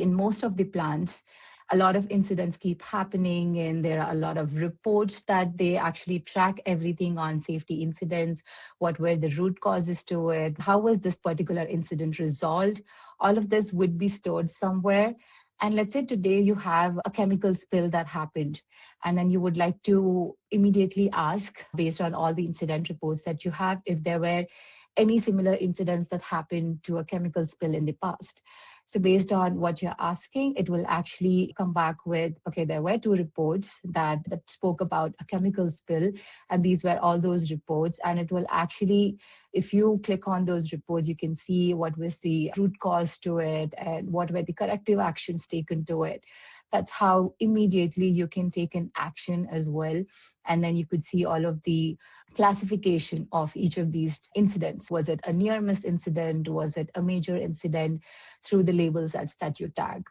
in most of the plants, a lot of incidents keep happening, and there are a lot of reports that they actually track everything on safety incidents. What were the root causes to it? How was this particular incident resolved? All of this would be stored somewhere. And let's say today you have a chemical spill that happened, and then you would like to immediately ask, based on all the incident reports that you have, if there were any similar incidents that happened to a chemical spill in the past. So based on what you're asking, it will actually come back with, okay, there were 2 reports that spoke about a chemical spill, and these were all those reports. And it will actually, if you click on those reports, you can see what was the root cause to it and what were the corrective actions taken to it. That's how immediately you can take an action as well. And then you could see all of the classification of each of these incidents. Was it a near miss incident? Was it a major incident? Through the labels that you tag.